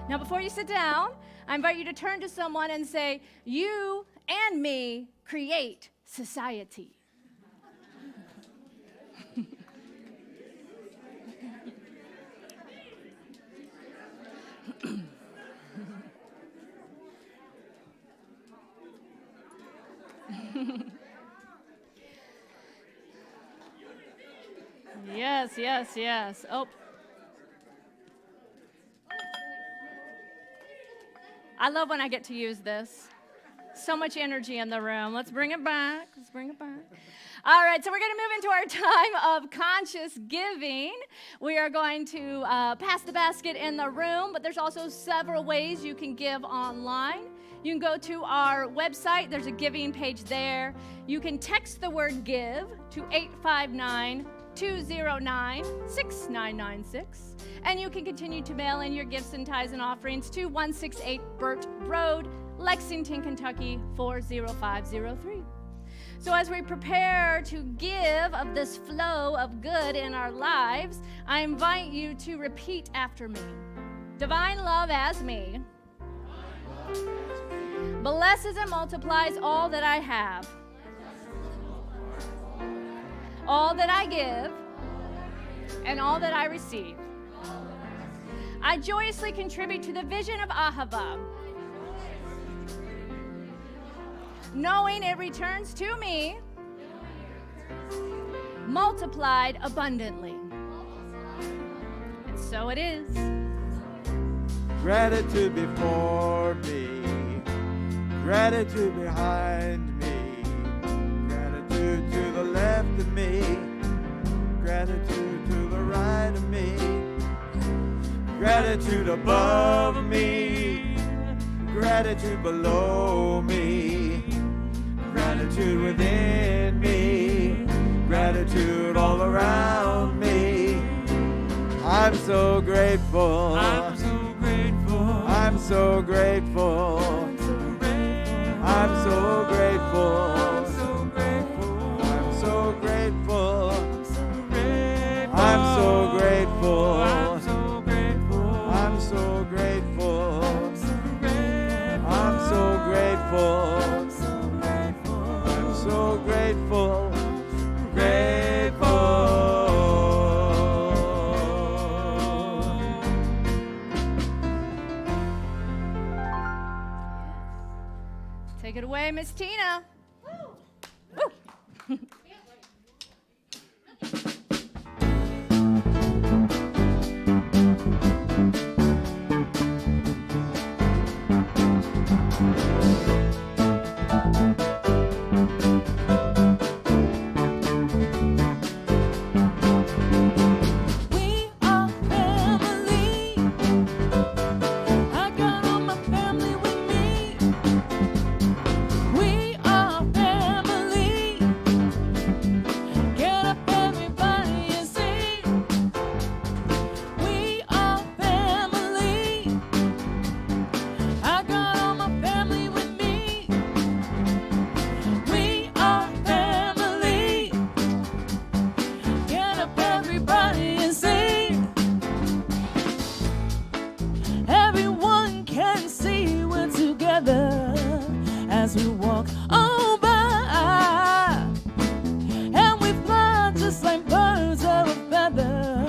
Now, before you sit down, I invite you to turn to someone and say, "You and me create society." Yes, yes, yes. Oh. I love when I get to use this. So much energy in the room. Let's bring it back. Let's bring it back. All right, so we're going to move into our time of conscious giving. We are going to pass the basket in the room, but there's also several ways you can give online. You can go to our website. There's a giving page there. You can text the word GIVE to 209-6996. And you can continue to mail in your gifts and tithes and offerings to 168 Burt Road, Lexington, Kentucky 40503. So as we prepare to give of this flow of good in our lives, I invite you to repeat after me. Divine love as me blesses and multiplies all that I have, all that I give, and all that I receive. I joyously contribute to the vision of Ahava, knowing it returns to me multiplied abundantly. And so it is. Gratitude before me, gratitude behind me, gratitude to the left of me, gratitude to the right of me, gratitude above me, gratitude below me, gratitude within me, gratitude all around me. I'm so grateful. I'm so grateful. I'm so grateful. I'm so grateful. I'm so grateful. I'm so grateful. I'm so grateful. I'm so grateful. I'm so I'm grateful. so grateful. I'm so grateful. I'm so grateful. Grateful. Take it away, Miss Tina. We are family. I got all my family with me. We are family. Get up, everybody, and sing. We are family. I got all my family with me. We are family. Get up, everybody, and sing. Everyone can see we're together as we walk on by, and we fly just like birds of a feather.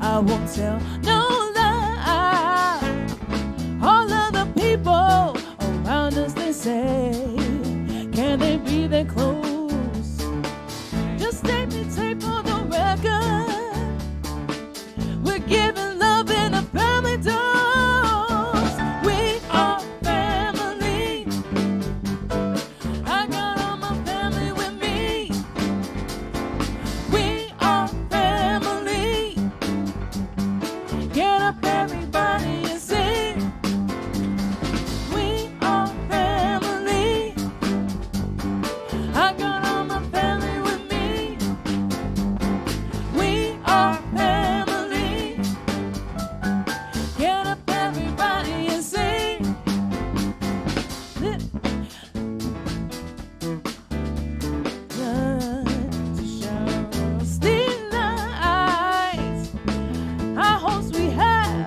I won't tell no lie. All of the people around us, they say, can they be that close? Just take me tape on the record. We're giving love in a family dose. We are family. I got all my family with me. We are family. Get up, everybody, and sing. We are family. I got all my family with me. We are family. Get up, everybody, and sing. These nights, our hopes we have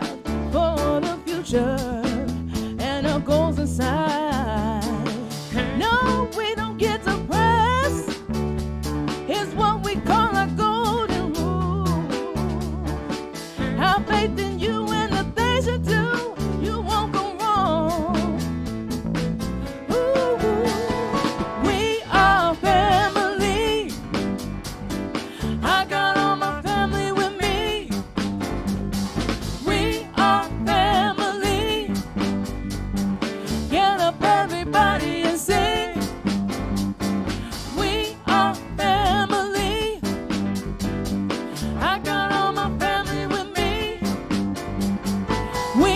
for the future and our goals inside. No, we don't get depressed. It's what we call a golden rule. Have faith in you and the things you do. You won't go wrong. Ooh, we are family. I got all my family with me. We are family. Get up, everybody, and sing. We are family. I got all my family with me. We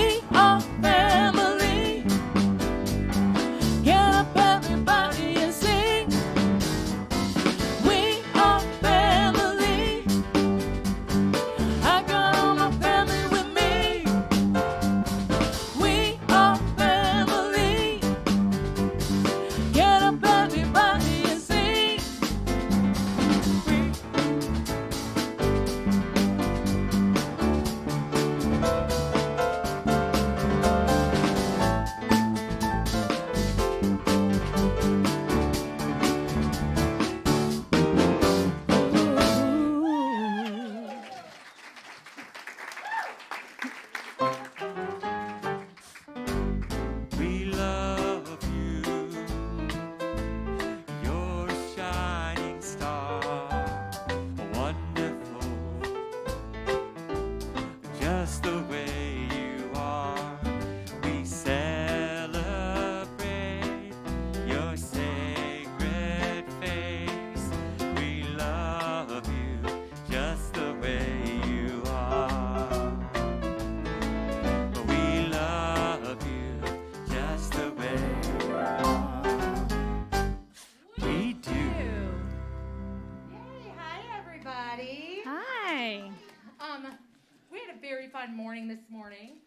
we had a very fun morning this morning.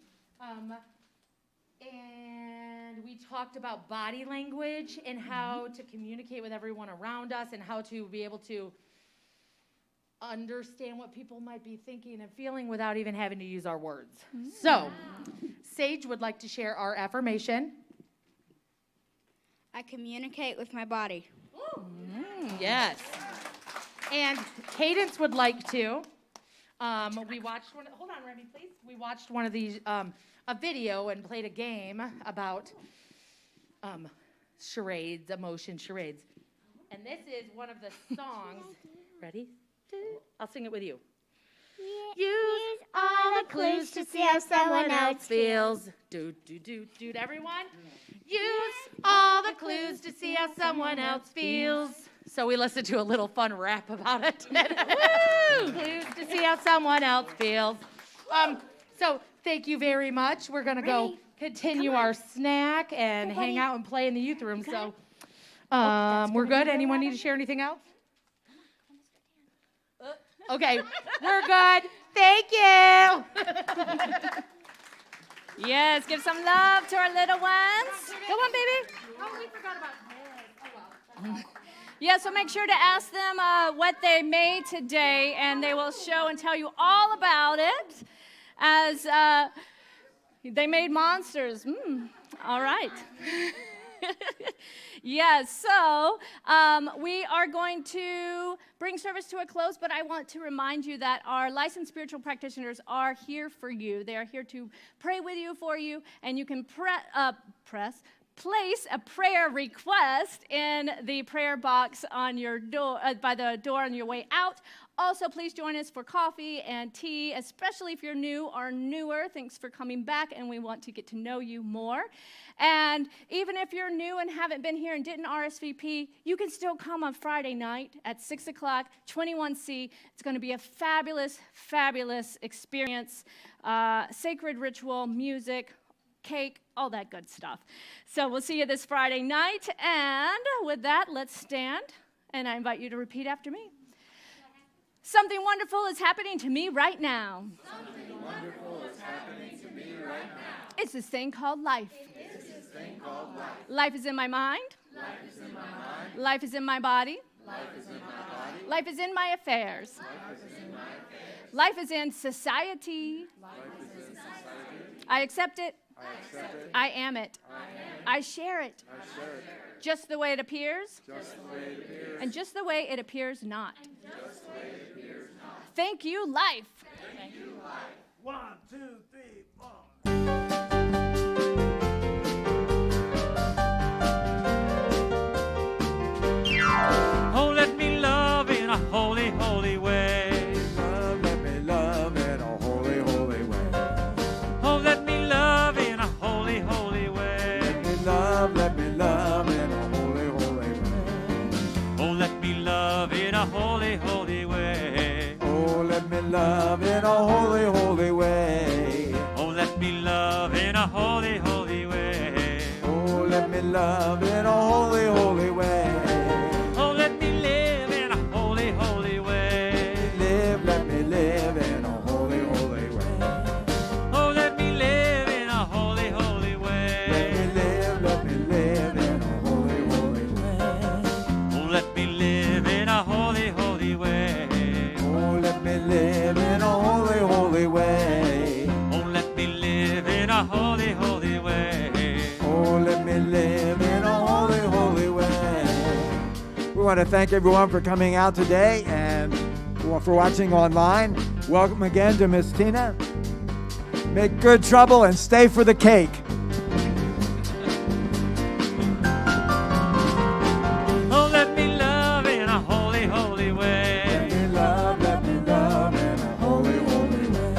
And we talked about body language and how to communicate with everyone around us and how to be able to understand what people might be thinking and feeling without even having to use our words. So, Sage would like to share our affirmation. I communicate with my body. Yes. And Cadence would like to. We watched one. Hold on, Remy, please. We watched one of these, a video, and played a game about charades, emotion charades. And this is one of the songs. Ready? I'll sing it with you. Use all the clues to see how someone else feels. Do, do, do, do. Everyone? Use all the clues to see how someone else feels. So we listened to a little fun rap about it. Clues to see how someone else feels. So thank you very much. We're going to go continue our snack and hang out and play in the youth room. So we're good. Anyone need to share anything else? Okay, we're good. Thank you. Yes, give some love to our little ones. Come on, baby. Oh, we forgot about this. Oh, well. Yeah, so make sure to ask them what they made today, and they will show and tell you all about it as they made monsters. All right. Yes, so we are going to bring service to a close, but I want to remind you that our licensed spiritual practitioners are here for you. They are here to pray with you, for you, and you can place a prayer request in the prayer box on your door, by the door on your way out. Also, please join us for coffee and tea, especially if you're new or newer. Thanks for coming back, and we want to get to know you more. And even if you're new and haven't been here and didn't RSVP, you can still come on Friday night at 6 o'clock, 21C. It's going to be a fabulous, fabulous experience. Sacred ritual, music, cake, all that good stuff. So we'll see you this Friday night. And with that, let's stand. And I invite you to repeat after me. Something wonderful is happening to me right now. Something wonderful is happening to me right now. It's this thing called life. It's this thing called life. Life is in my mind. Life is in my mind. Life is in my body. Life is in my body. Life is in my affairs. Life is in my affairs. Life is in society. Life is in society. I accept it. I accept it. I am it. I share it. I share it. Just the way it appears. Just the way it appears. And just the way it appears not. Just the way it appears not. Thank you, life. Thank you, life. 1, 2, 3, 4. Oh, let me love in a holy, holy way. Let me love in a holy, holy way. Oh, let me love in a holy, holy way. Let me love in a holy, holy way. Oh, let me love in a holy, holy way. Oh, let me love in a holy, holy way. Oh, let me love in a holy, holy way. Oh, let me love in a holy, holy way. Oh, let me live in a holy, holy way. Let me live in a holy, holy way. Oh, let me live in a holy, holy way. Let me live in a holy, holy way. Oh, let me live in a holy, holy way. Oh, let me live in a holy, holy way. Oh, let me live in a holy, holy way. Oh, let me live in a holy, holy way. We want to thank everyone for coming out today and for watching online. Welcome again to Miss Tina. Make good trouble and stay for the cake. Oh, let me love in a holy, holy way. Let me love in a holy, holy way.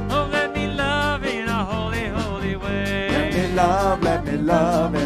Oh, let me love in a holy, holy way. Let me love in